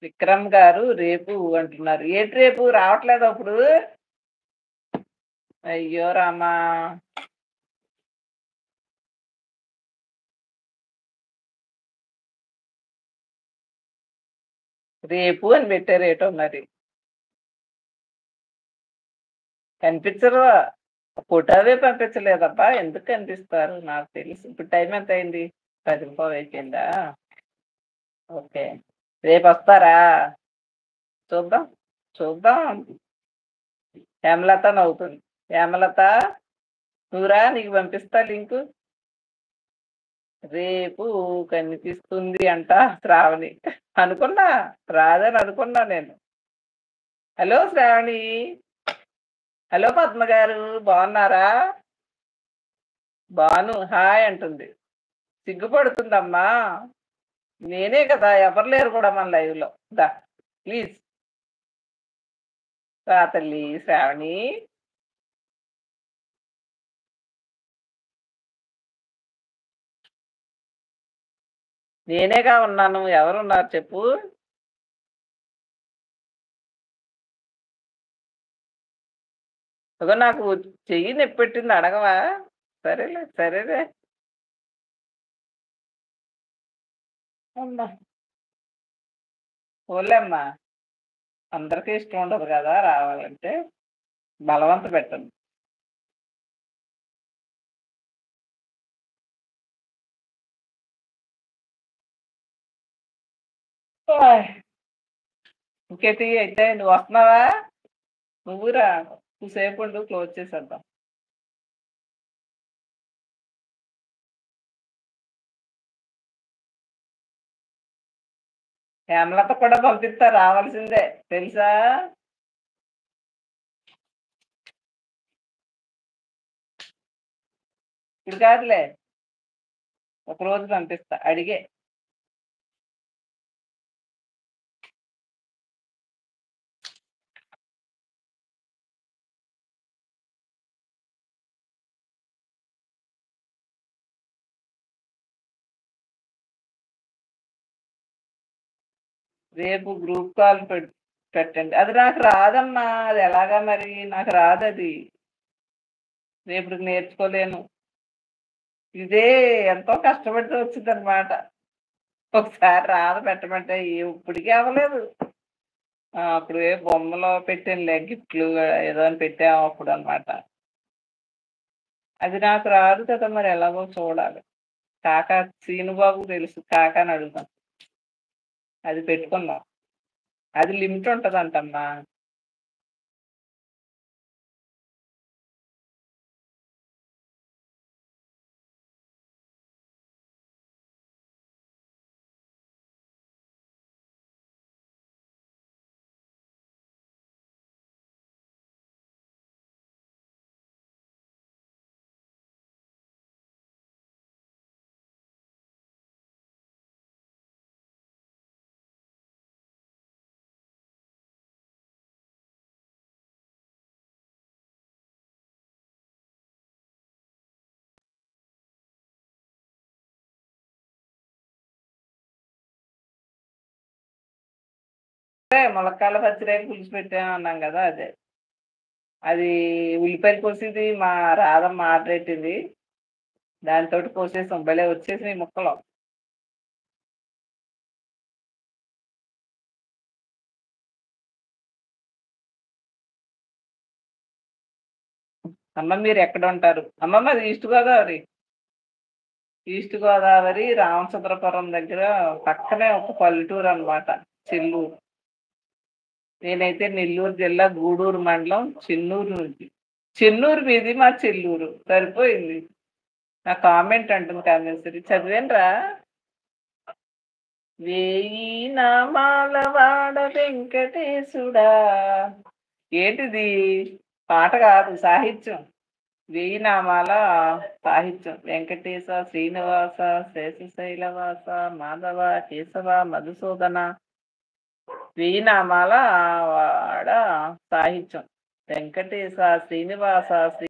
విక్రమ్ గారు రేపు అంటున్నారు. ఏంటి రేపు రావట్లేదా అప్పుడు? అయ్యో రామా! రేపు అని పెట్టారేటో మరి. కనిపించరు. ఫోటోవే పంపించలేదబ్బా! ఎందుకు కనిపిస్తారు? నాకు తెలుసు. ఇప్పుడు టైం ఎంత అయింది? 10:15 అయిపోయిందా? ఓకే. రేపొస్తారా? చూద్దాం. చూద్దాం. హేమలత నవ్వుతుంది. హేమలత నువ్వు రా నీకు పంపిస్తా లింకు. రేపు కనిపిస్తుంది అంట శ్రావణి. అనుకున్నా. రాదని అనుకున్నా నేను. హలో శ్రావణి. హలో పద్మ గారు బాగున్నారా? బాను హాయ్ అంటుంది. సిగ్గుపడుతుందమ్మా. నేనే కదా ఎవరు లేరు కూడా మన లైవ్‌లో. దా ప్లీజ్ రా తల్లి శ్రావణి. నేనేగా ఉన్నాను. ఎవరున్నారు చెప్పు? అగో నాకు చెయ్యి నొప్పెట్టింది అడగవా? సరేలే, సరేలే. అమ్మా! పోన్లేమ్మా. అందరికీ ఇష్టం ఉండదు కదా రావాలంటే. బలవంత పెట్టను. ఓయ్! ఇంకేంటి అయితే నువ్వు వస్తున్నావా? నువ్వు రా. కొద్దిసేపుండు క్లోజ్ చేసేద్దాం. హేమలత కూడా పంపిస్తా రావాల్సిందే తెలుసా? ఇప్పుడు కాదులే. ఒకరోజు పంపిస్తా అడిగే. రేపు గ్రూప్ కాల్ పెట్టండి. అది నాకు రాదమ్మా. అది ఎలాగా మరి? నాకు రాదది. రేపటికి నేర్చుకోలేను. ఇదే ఎంతో కష్టపడితే వచ్చిందనమాట. ఒకసారి రాదు పెట్టమంటే ఇప్పటికీ అవ్వలేదు. అప్పుడు ఏ బొమ్మలో పెట్టానులే గిఫ్ట్లు ఏదో అని పెట్టాము అప్పుడు అనమాట. అది నాకు రాదు కదా మరి ఎలాగో చూడాలి. కాకా శ్రీనుబాబు తెలుసు కాకాని అడుగుతాం. అది పెట్టుకుందాం. అది లిమిట్ ఉంటదంటమ్మా. ములక్కాళ్ళ పచ్చిరేని పులుసు పెట్టామన్నాం కదా అదే. అది ఉల్లిపాయలు కోసేది మా రాధమ్మ ఆర్డర్ పెట్టింది. దానితోటి కోసేసాం భలే వచ్చేసినాయి ముక్కలు. అమ్మ మీరు ఎక్కడ ఉంటారు? అమ్మమ్మ అది ఈస్ట్ గోదావరి. ఈస్ట్ గోదావరి రామచంద్రపురం దగ్గర పక్కనే ఒక పల్లెటూరు అనమాట. చెల్లూరు. నేనైతే నెల్లూరు జిల్లా గూడూరు మండలం చెన్నూరు నుంచి. చెన్నూరు మీది మా చెల్లూరు సరిపోయింది. నా కామెంట్ అంటుంది కామేశ్వరి చదివేనరా. వేయి నామాల వాడ వెంకటేశుడా. ఏంటిది? పాట కాదు సాహిత్యం. వేయి నామాల సాహిత్యం. వెంకటేశ శ్రీనివాస శేషశైలవాస మాధవ కేశవ మధుసూదన. వేయి నామాల వాడ సాహిత్యం. వెంకటేశ, శ్రీనివాస, శ్రీ